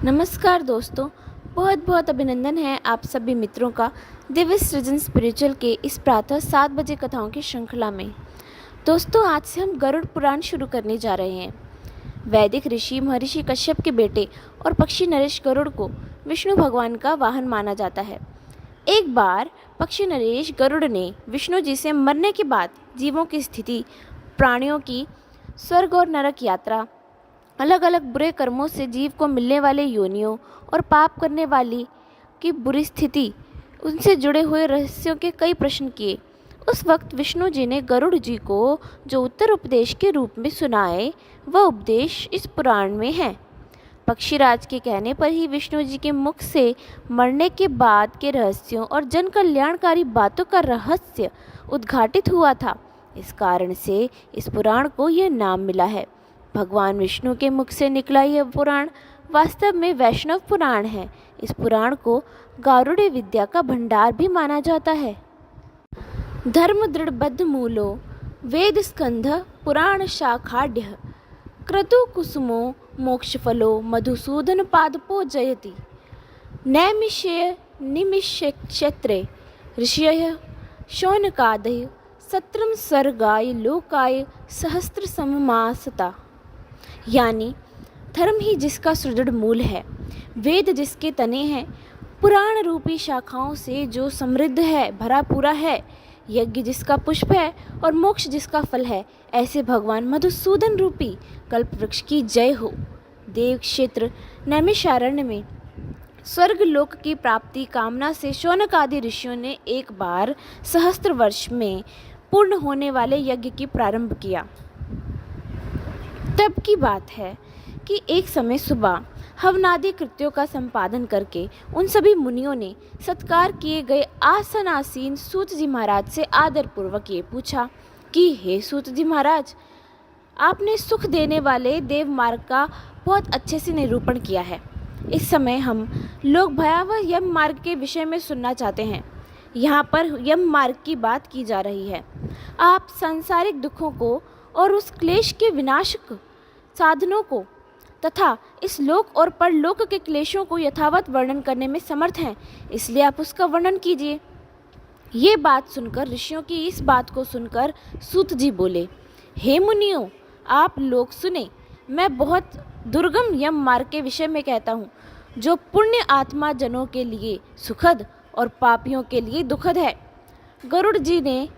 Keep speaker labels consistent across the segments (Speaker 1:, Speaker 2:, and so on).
Speaker 1: नमस्कार दोस्तों, बहुत बहुत अभिनंदन है आप सभी मित्रों का दिव्य सृजन स्पिरिचुअल के इस प्रातः 7 बजे कथाओं की श्रृंखला में। दोस्तों, आज से हम गरुड़ पुराण शुरू करने जा रहे हैं। वैदिक ऋषि महर्षि कश्यप के बेटे और पक्षी नरेश गरुड़ को विष्णु भगवान का वाहन माना जाता है। एक बार पक्षी नरेश गरुड़ ने विष्णु जी से मरने के बाद जीवों की स्थिति, प्राणियों की स्वर्ग और नरक यात्रा, अलग अलग बुरे कर्मों से जीव को मिलने वाले योनियों और पाप करने वाली की बुरी स्थिति, उनसे जुड़े हुए रहस्यों के कई प्रश्न किए। उस वक्त विष्णु जी ने गरुड़ जी को जो उत्तर उपदेश के रूप में सुनाए, वह उपदेश इस पुराण में है। पक्षीराज के कहने पर ही विष्णु जी के मुख से मरने के बाद के रहस्यों और जन कल्याणकारी बातों का रहस्य उद्घाटित हुआ था। इस कारण से इस पुराण को यह नाम मिला है। भगवान विष्णु के मुख से निकला यह पुराण वास्तव में वैष्णव पुराण है। इस पुराण को गारुड़ विद्या का भंडार भी माना जाता है। धर्म दृढ़बद्ध मूलो वेद स्कंध पुराण शाखाढ़ क्रतु कुसुमो मोक्ष फलो मधुसूदन पादपो जयति नैमिषय निमिष्य क्षेत्रे ऋषय शौनकादय सत्रम सर्गाय लोकाय सहस्त्र सममासता। यानी धर्म ही जिसका सुदृढ़ मूल है, वेद जिसके तने हैं, पुराण रूपी शाखाओं से जो समृद्ध है, भरा पूरा है, यज्ञ जिसका पुष्प है और मोक्ष जिसका फल है, ऐसे भगवान मधुसूदन रूपी कल्प वृक्ष की जय हो। देव क्षेत्र नैमिषारण्य में स्वर्ग लोक की प्राप्ति कामना से शौनक आदि ऋषियों ने एक बार सहस्त्र वर्ष में पूर्ण होने वाले यज्ञ की प्रारंभ किया। तब की बात है कि एक समय सुबह हवनादि कृत्यों का संपादन करके उन सभी मुनियों ने सत्कार किए गए आसनासीन सूत जी महाराज से आदरपूर्वक ये पूछा कि हे सूत जी महाराज, आपने सुख देने वाले देव मार्ग का बहुत अच्छे से निरूपण किया है। इस समय हम लोग भयावह यम मार्ग के विषय में सुनना चाहते हैं। यहाँ पर यम मार्ग की बात की जा रही है। आप सांसारिक दुखों को और उस क्लेश के विनाशक साधनों को तथा इस लोक और परलोक के क्लेशों को यथावत वर्णन करने में समर्थ हैं, इसलिए आप उसका वर्णन कीजिए। ये बात सुनकर, ऋषियों की इस बात को सुनकर सूत जी बोले, हे मुनियों, आप लोग सुने, मैं बहुत दुर्गम यम मार्ग के विषय में कहता हूँ, जो पुण्य आत्मा जनों के लिए सुखद और पापियों के लिए दुखद है। गरुड़ जी ने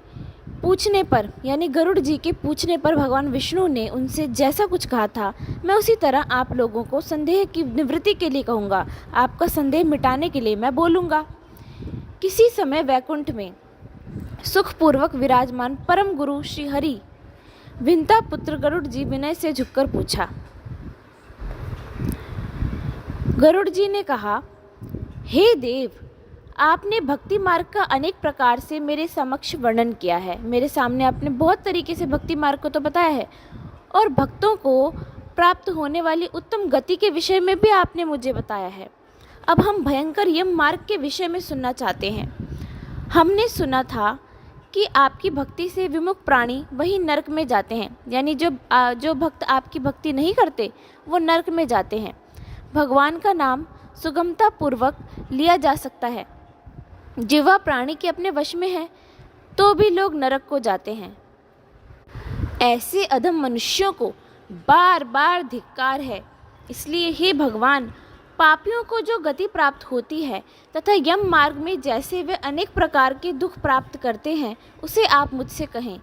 Speaker 1: पूछने पर, यानी गरुड़ जी के पूछने पर भगवान विष्णु ने उनसे जैसा कुछ कहा था, मैं उसी तरह आप लोगों को संदेह की निवृत्ति के लिए कहूँगा। आपका संदेह मिटाने के लिए मैं बोलूँगा। किसी समय वैकुंठ में सुखपूर्वक विराजमान परम गुरु श्री हरि विंता पुत्र गरुड़ जी विनय से झुककर पूछा। गरुड़ जी ने कहा, हे देव, आपने भक्ति मार्ग का अनेक प्रकार से मेरे समक्ष वर्णन किया है। मेरे सामने आपने बहुत तरीके से भक्ति मार्ग को तो बताया है, और भक्तों को प्राप्त होने वाली उत्तम गति के विषय में भी आपने मुझे बताया है। अब हम भयंकर यम मार्ग के विषय में सुनना चाहते हैं। हमने सुना था कि आपकी भक्ति से विमुख प्राणी वही नरक में जाते हैं, यानी जो भक्त आपकी भक्ति नहीं करते वो नरक में जाते हैं। भगवान का नाम सुगमता पूर्वक लिया जा सकता है। जिह्वा प्राणी के अपने वश में है तो भी लोग नरक को जाते हैं। ऐसे अधम मनुष्यों को बार बार धिक्कार है। इसलिए हे भगवान, पापियों को जो गति प्राप्त होती है तथा यम मार्ग में जैसे वे अनेक प्रकार के दुख प्राप्त करते हैं, उसे आप मुझसे कहें।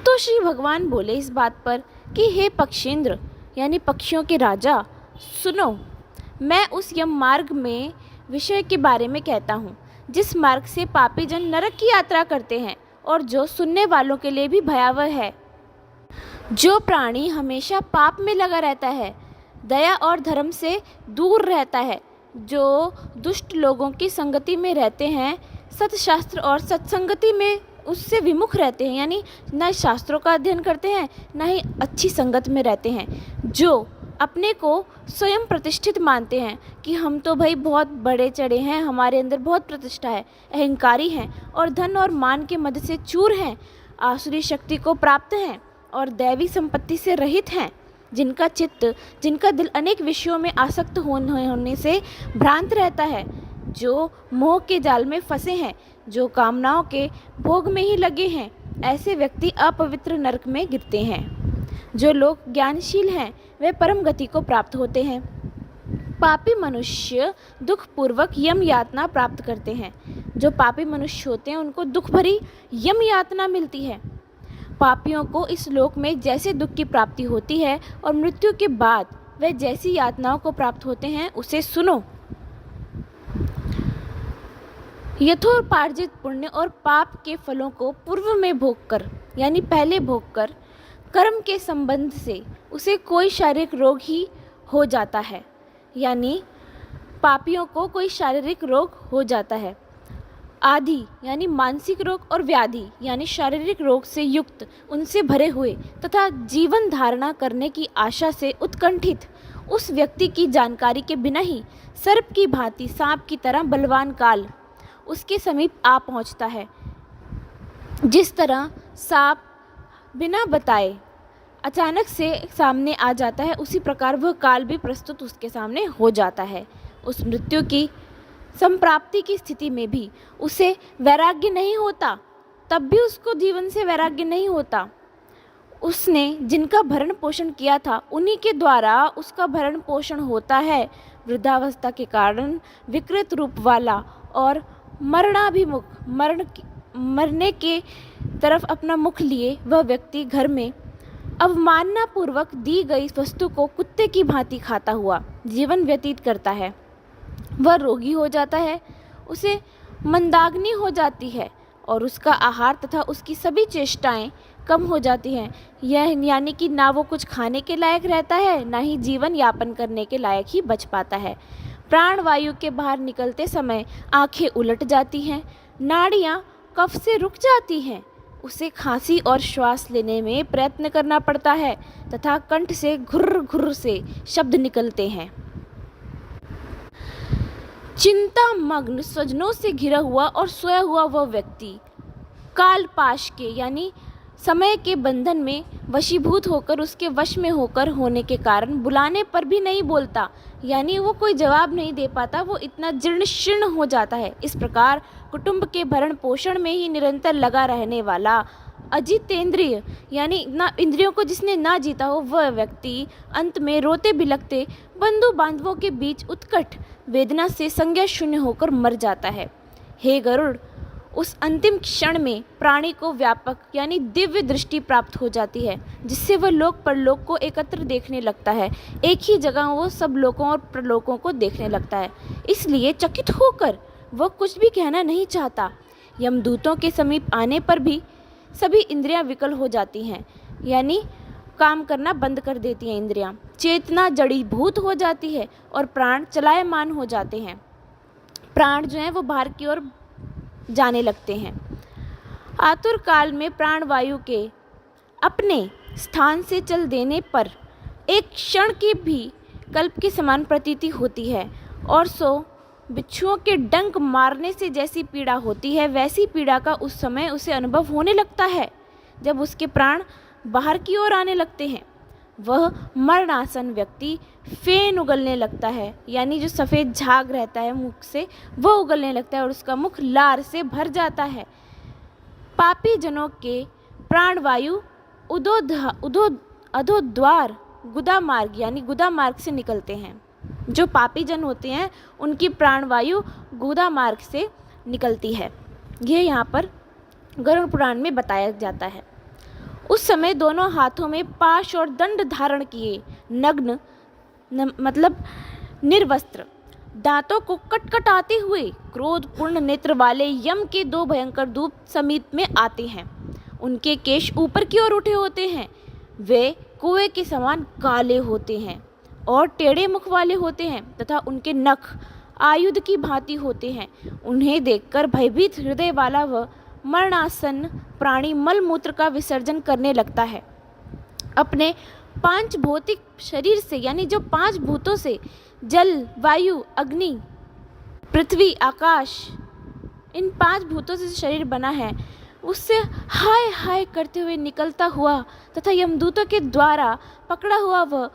Speaker 1: तो श्री भगवान बोले इस बात पर कि हे पक्षेंद्र, यानी पक्षियों के राजा, सुनो, मैं उस यम मार्ग में विषय के बारे में कहता हूँ, जिस मार्ग से पापी जन नरक की यात्रा करते हैं और जो सुनने वालों के लिए भी भयावह है। जो प्राणी हमेशा पाप में लगा रहता है, दया और धर्म से दूर रहता है, जो दुष्ट लोगों की संगति में रहते हैं, सत्शास्त्र और सत्संगति में उससे विमुख रहते हैं, यानी न शास्त्रों का अध्ययन करते हैं न ही अच्छी संगत में रहते हैं, जो अपने को स्वयं प्रतिष्ठित मानते हैं कि हम तो भाई बहुत बड़े चढ़े हैं, हमारे अंदर बहुत प्रतिष्ठा है, अहंकारी हैं और धन और मान के मद से चूर हैं, आसुरी शक्ति को प्राप्त हैं और दैवी संपत्ति से रहित हैं, जिनका चित्त, जिनका दिल अनेक विषयों में आसक्त होने से भ्रांत रहता है, जो मोह के जाल में फंसे हैं, जो कामनाओं के भोग में ही लगे हैं, ऐसे व्यक्ति अपवित्र नरक में गिरते हैं। जो लोग ज्ञानशील हैं वे परम गति को प्राप्त होते हैं। पापी मनुष्य दुख पूर्वक यम यातना प्राप्त करते हैं। जो पापी मनुष्य होते हैं उनको दुख भरी यम यातना मिलती है। पापियों को इस लोक में जैसे दुख की प्राप्ति होती है और मृत्यु के बाद वे जैसी यातनाओं को प्राप्त होते हैं, उसे सुनो। यथोपार्जित पुण्य और पाप के फलों को पूर्व में भोगकर, यानी पहले भोगकर, कर्म के संबंध से उसे कोई शारीरिक रोग ही हो जाता है, यानी पापियों को कोई शारीरिक रोग हो जाता है। आदि यानी मानसिक रोग और व्याधि यानी शारीरिक रोग से युक्त, उनसे भरे हुए तथा जीवन धारणा करने की आशा से उत्कंठित उस व्यक्ति की जानकारी के बिना ही सर्प की भांति, सांप की तरह बलवान काल उसके समीप आ पहुंचता है। जिस तरह सांप बिना बताए अचानक से सामने आ जाता है, उसी प्रकार वह काल भी प्रस्तुत उसके सामने हो जाता है। उस मृत्यु की संप्राप्ति की स्थिति में भी उसे वैराग्य नहीं होता, तब भी उसको जीवन से वैराग्य नहीं होता। उसने जिनका भरण पोषण किया था उन्हीं के द्वारा उसका भरण पोषण होता है। वृद्धावस्था के कारण विकृत रूप वाला और मरणाभिमुख, मरने के तरफ अपना मुख लिए वह व्यक्ति घर में अवमानना पूर्वक दी गई वस्तु को कुत्ते की भांति खाता हुआ जीवन व्यतीत करता है। वह रोगी हो जाता है, उसे मंदाग्नि हो जाती है और उसका आहार तथा उसकी सभी चेष्टाएं कम हो जाती हैं। यह यानी कि ना वो कुछ खाने के लायक रहता है, ना ही जीवन यापन करने के लायक ही बच पाता है। प्राण वायु के बाहर निकलते समय आंखें उलट जाती हैं, नाड़ियाँ कफ से रुक जाती हैं, उसे खांसी और श्वास लेने में प्रयत्न करना पड़ता है तथा कंठ से घुर्र घुर्र से शब्द निकलते हैं। चिंता मग्न स्वजनों से घिरा हुआ और सोया हुआ वह व्यक्ति कालपाश के यानी समय के बंधन में वशीभूत होकर, उसके वश में होकर होने के कारण बुलाने पर भी नहीं बोलता, यानी वो कोई जवाब नहीं दे पाता, वो इतना जीर्ण शीर्ण हो जाता है। इस प्रकार कुटुंब के भरण पोषण में ही निरंतर लगा रहने वाला अजितेंद्रिय यानी ना इंद्रियों को जिसने ना जीता हो वह व्यक्ति अंत में रोते बिलखते बंधु बांधवों के बीच उत्कट वेदना से संज्ञा शून्य होकर मर जाता है। हे गरुड़, उस अंतिम क्षण में प्राणी को व्यापक यानी दिव्य दृष्टि प्राप्त हो जाती है, जिससे वह लोक परलोक को एकत्र देखने लगता है। एक ही जगह वो सब लोकों और प्रलोकों को देखने लगता है। इसलिए चकित होकर वह कुछ भी कहना नहीं चाहता। यमदूतों के समीप आने पर भी सभी इंद्रियां विकल हो जाती हैं, यानी काम करना बंद कर देती हैं इंद्रियां। चेतना जड़ीभूत हो जाती है और प्राण चलायमान हो जाते हैं। प्राण जो है वो बाहर की ओर जाने लगते हैं। आतुर काल में प्राण वायु के अपने स्थान से चल देने पर एक क्षण की भी कल्प के समान प्रतीति होती है और सो बिच्छुओं के डंक मारने से जैसी पीड़ा होती है, वैसी पीड़ा का उस समय उसे अनुभव होने लगता है जब उसके प्राण बाहर की ओर आने लगते हैं। वह मरणासन व्यक्ति फेन उगलने लगता है, यानी जो सफ़ेद झाग रहता है मुख से वह उगलने लगता है और उसका मुख लार से भर जाता है। पापी जनों के प्राण वायु अधोद्वार गुदा मार्ग यानी गुदा मार्ग से निकलते हैं। जो पापी जन होते हैं उनकी प्राण वायु गुदा मार्ग से निकलती है। यह यहाँ पर गरुड़ पुराण में बताया जाता है। उस समय दोनों हाथों में पाश और दंड धारण किए नग्न मतलब निर्वस्त्र, दांतों को कटकटाते हुए क्रोधपूर्ण नेत्र वाले यम के दो भयंकर दूत समीप में आते हैं। उनके केश ऊपर की ओर उठे होते हैं, वे कुएं के समान काले होते हैं और टेढ़े मुख वाले होते हैं तथा उनके नख आयुध की भांति होते हैं। उन्हें देखकर भयभीत हृदय वाला वह मरणासन प्राणी मल मूत्र का विसर्जन करने लगता है। अपने पांच भौतिक शरीर से यानी जो पांच भूतों से जल, वायु, अग्नि, पृथ्वी, आकाश, इन पांच भूतों से शरीर बना है, उससे हाय हाय करते हुए निकलता हुआ तथा यमदूतों के द्वारा पकड़ा हुआ वह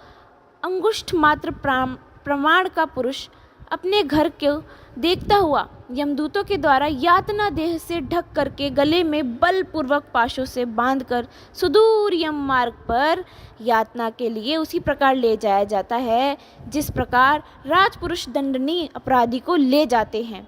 Speaker 1: अंगुष्ठ मात्र प्रमाण का पुरुष अपने घर को देखता हुआ यमदूतों के द्वारा यातना देह से ढक करके गले में बलपूर्वक पाशों से बांधकर सुदूर यम मार्ग पर यातना के लिए उसी प्रकार ले जाया जाता है जिस प्रकार राजपुरुष दंडनीय अपराधी को ले जाते हैं।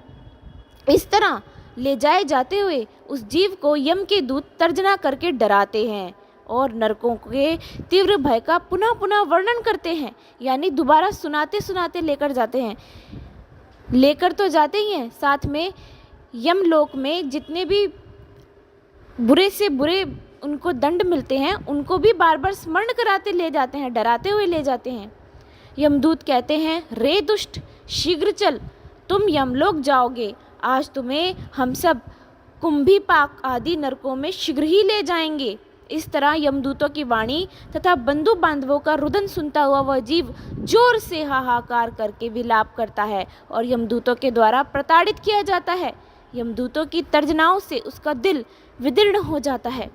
Speaker 1: इस तरह ले जाए जाते हुए उस जीव को यम के दूत तर्जना करके डराते हैं और नरकों के तीव्र भय का पुनः पुनः वर्णन करते हैं, यानी दोबारा सुनाते सुनाते लेकर जाते हैं। लेकर तो जाते ही हैं, साथ में यमलोक में जितने भी बुरे से बुरे उनको दंड मिलते हैं उनको भी बार बार स्मरण कराते ले जाते हैं, डराते हुए ले जाते हैं। यमदूत कहते हैं, रे दुष्ट, शीघ्र चल, तुम यमलोक जाओगे। आज तुम्हें हम सब कुंभीपाक आदि नरकों में शीघ्र ही ले जाएंगे। इस तरह यमदूतों की वाणी तथा बंधु बांधवों का रुदन सुनता हुआ वह जीव जोर से हाहाकार करके विलाप करता है और यमदूतों के द्वारा प्रताड़ित किया जाता है। यमदूतों की तर्जनाओं से उसका दिल विदीर्ण हो जाता है,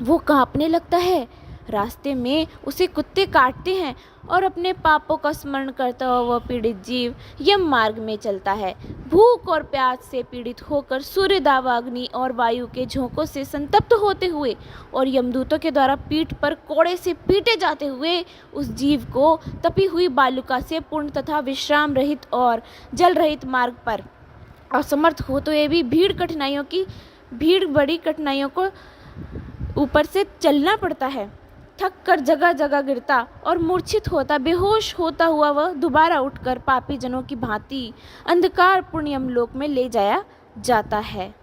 Speaker 1: वो कांपने लगता है। रास्ते में उसे कुत्ते काटते हैं और अपने पापों का स्मरण करता हुआ वह पीड़ित जीव यम मार्ग में चलता है। भूख और प्यास से पीड़ित होकर सूर्य दावा अग्नि और वायु के झोंकों से संतप्त होते हुए और यमदूतों के द्वारा पीठ पर कोड़े से पीटे जाते हुए उस जीव को तपी हुई बालुका से पूर्ण तथा विश्राम रहित और जल रहित मार्ग पर असमर्थ होते हुए भी भीड़ बड़ी कठिनाइयों को ऊपर से चलना पड़ता है। थक कर जगह जगह गिरता और मूर्छित होता बेहोश होता हुआ वह दोबारा उठकर पापी जनों की भांति अंधकार पूर्ण यमलोक में ले जाया जाता है।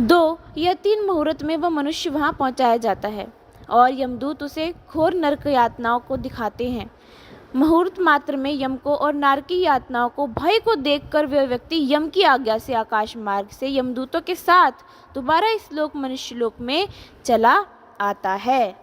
Speaker 1: 2 या 3 मुहूर्त में वह मनुष्य वहां पहुंचाया जाता है और यमदूत उसे घोर नरक यातनाओं को दिखाते हैं। मुहूर्त मात्र में यम को और नारकी यातनाओं को भय को देखकर वह व्यक्ति यम की आज्ञा से आकाश मार्ग से यमदूतों के साथ दोबारा इस लोक मनुष्य लोक में चला आता है।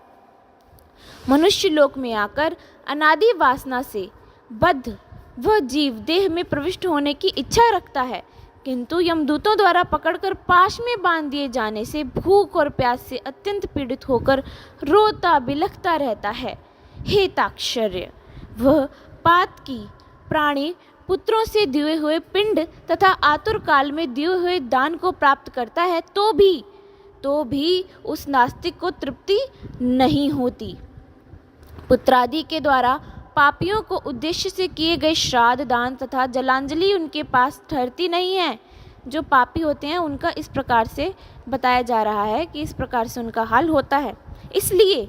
Speaker 1: मनुष्य लोक में आकर अनादि वासना से बद्ध वह जीव देह में प्रविष्ट होने की इच्छा रखता है, किंतु यमदूतों द्वारा पकड़कर पाश में बांध दिए जाने से भूख और प्यास से अत्यंत पीड़ित होकर रोता बिलखता रहता है। हे ताक्षर्य, वह पात की प्राणी पुत्रों से दिए हुए पिंड तथा आतुर काल में दिए हुए दान को प्राप्त करता है तो भी उस नास्तिक को तृप्ति नहीं होती। पुत्रादि के द्वारा पापियों को उद्देश्य से किए गए श्राद्ध दान तथा जलांजलि उनके पास ठहरती नहीं है। जो पापी होते हैं उनका इस प्रकार से बताया जा रहा है कि इस प्रकार से उनका हाल होता है। इसलिए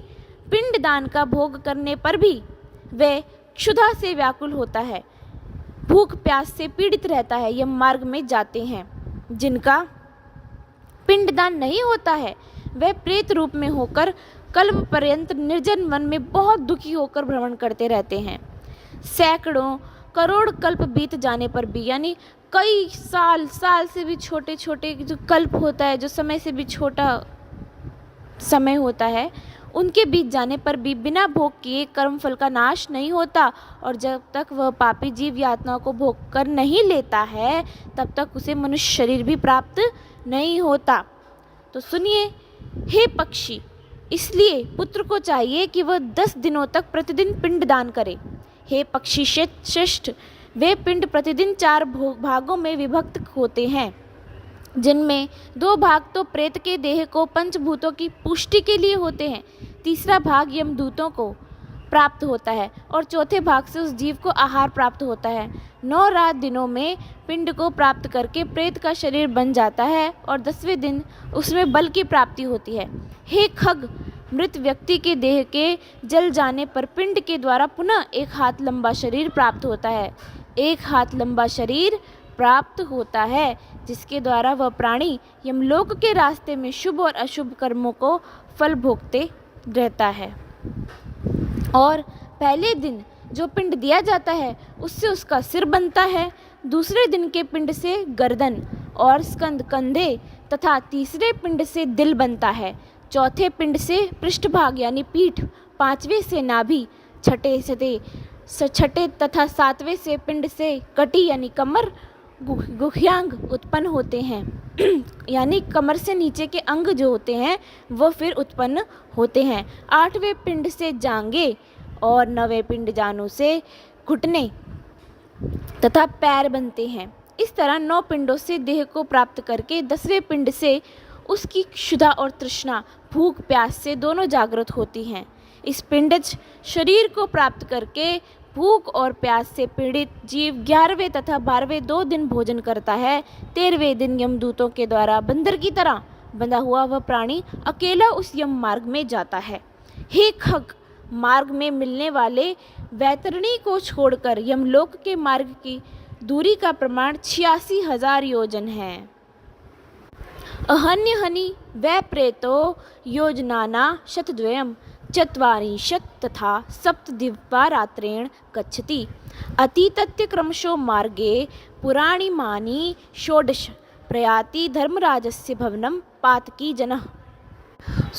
Speaker 1: पिंड दान का भोग करने पर भी वह क्षुधा से व्याकुल होता है, भूख प्यास से पीड़ित रहता है। यम मार्ग में जाते हैं जिनका पिंडदान नहीं होता है वह प्रेत रूप में होकर कल्प पर्यंत निर्जन वन में बहुत दुखी होकर भ्रमण करते रहते हैं। सैकड़ों करोड़ कल्प बीत जाने पर भी, यानी कई साल से भी छोटे छोटे जो कल्प होता है, जो समय से भी छोटा समय होता है, उनके बीत जाने पर भी बिना भोग किए कर्मफल का नाश नहीं होता और जब तक वह पापी जीव यातनाओं को भोग कर नहीं लेता है तब तक उसे मनुष्य शरीर भी प्राप्त नहीं होता। तो सुनिए, हे पक्षी, इसलिए पुत्र को चाहिए कि वह 10 दिनों तक प्रतिदिन पिंड दान करे। हे पक्षी श्रेष्ठ, वे पिंड प्रतिदिन 4 भागों में विभक्त होते हैं, जिनमें 2 भाग तो प्रेत के देह को पंचभूतों की पुष्टि के लिए होते हैं, तीसरा भाग यमदूतों को प्राप्त होता है और चौथे भाग से उस जीव को आहार प्राप्त होता है। 9 रात दिनों में पिंड को प्राप्त करके प्रेत का शरीर बन जाता है और 10वें दिन उसमें बल की प्राप्ति होती है। हे खग, मृत व्यक्ति के देह के जल जाने पर पिंड के द्वारा पुनः 1 हाथ लंबा शरीर प्राप्त होता है। 1 हाथ लंबा शरीर प्राप्त होता है जिसके द्वारा वह प्राणी यमलोक के रास्ते में शुभ और अशुभ कर्मों को फल भोगते रहता है। और पहले दिन जो पिंड दिया जाता है उससे उसका सिर बनता है, दूसरे दिन के पिंड से गर्दन और स्कंद कंधे तथा तीसरे पिंड से दिल बनता है, चौथे पिंड से पृष्ठभाग यानी पीठ, 5वें से नाभि, छठे तथा 7वें से पिंड से कटी यानी कमर गुह्यांग उत्पन्न होते हैं यानी कमर से नीचे के अंग जो होते हैं वो फिर उत्पन्न होते हैं। 8वें पिंड से जांघें और 9वें पिंड जानों से घुटने तथा पैर बनते हैं। इस तरह 9 पिंडों से देह को प्राप्त करके 10वें पिंड से उसकी क्षुधा और तृष्णा, भूख प्यास से दोनों जागृत होती हैं। इस पिंडज शरीर को प्राप्त करके भूख और प्यास से पीड़ित जीव 11वें तथा 12वें 2 दिन भोजन करता है। 13वें दिन यमदूतों के द्वारा बंदर की तरह बंधा हुआ वह प्राणी अकेला उस यम मार्ग में जाता है। हे खग, मार्ग में मिलने वाले वैतरणी को छोड़कर यमलोक के मार्ग की दूरी का प्रमाण 86,000 योजन है। अहन्यहनि वै प्रेतो योजनाना शतद्वयम् चत्वारिंशत् तथा सप्तदिवारात्रेण गच्छति। अतीतत्य क्रमशो मार्गे पुराणिमानि षोडश प्रयाति धर्मराजस्य भवनं पातकी जनः।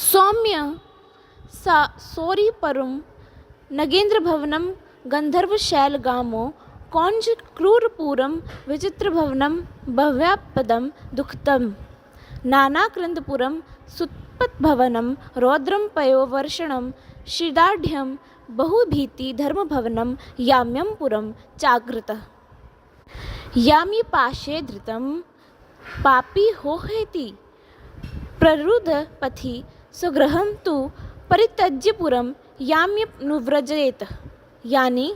Speaker 1: सौम्य सौरीपरुं नगेन्द्रभवनं गन्धर्वशैलगामो कौञ्ज क्रूरपुरं विचित्रभवनं भव्यापदं दुःखदम् नानाकृन्दपुरं सुत्पतभवनं रौद्रं पयोवर्षणं श्रीदाढ्यं बहुभीति धर्मभवनं याम्यंपुरं चाग्रतः। यामी पाशे धृतं पापी होहेति प्ररुद्ध पथि स्वगृहं तु परित्यज्य पुरं याम्यनुव्रजेत। यानी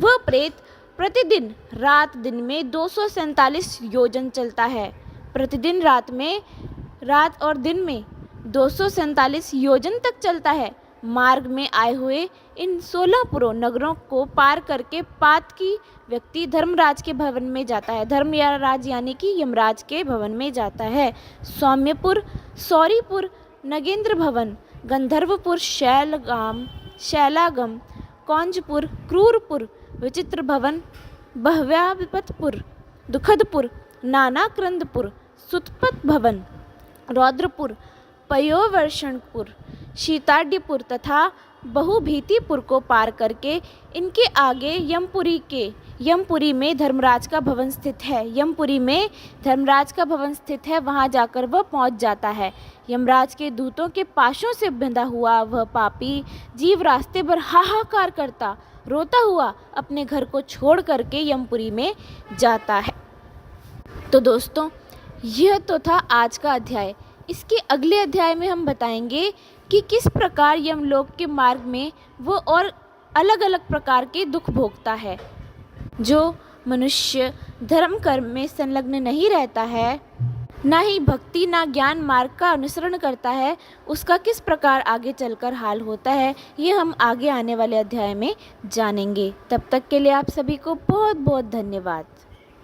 Speaker 1: वह प्रेत प्रतिदिन रात दिन में 247 योजन चलता है। प्रतिदिन रात और दिन में 247 योजन तक चलता है। मार्ग में आए हुए इन 16 पुरों नगरों को पार करके पातकी व्यक्ति धर्मराज के भवन में जाता है। धर्मराज यानी कि यमराज के भवन में जाता है। सौम्यपुर, सौरीपुर, नगेंद्र भवन, गंधर्वपुर, शैलागम, कौंजपुर, क्रूरपुर, विचित्र भवन, बह्व्यापतपुर, दुखदपुर, नानाक्रंदपुर, सुतपत भवन, रौद्रपुर, पयोवर्षणपुर, शीताड्यपुर तथा बहुभीतिपुर को पार करके इनके आगे यमपुरी में धर्मराज का भवन स्थित है। यमपुरी में धर्मराज का भवन स्थित है, वहाँ जाकर वह पहुँच जाता है। यमराज के दूतों के पाशों से बंधा हुआ वह पापी जीव रास्ते भर हाहाकार करता रोता हुआ अपने घर को छोड़ करके यमपुरी में जाता है। तो दोस्तों, यह तो था आज का अध्याय। इसके अगले अध्याय में हम बताएंगे कि किस प्रकार यमलोक के मार्ग में वो और अलग अलग प्रकार के दुख भोगता है। जो मनुष्य धर्म कर्म में संलग्न नहीं रहता है, ना ही भक्ति ना ज्ञान मार्ग का अनुसरण करता है, उसका किस प्रकार आगे चलकर हाल होता है, ये हम आगे आने वाले अध्याय में जानेंगे। तब तक के लिए आप सभी को बहुत बहुत धन्यवाद।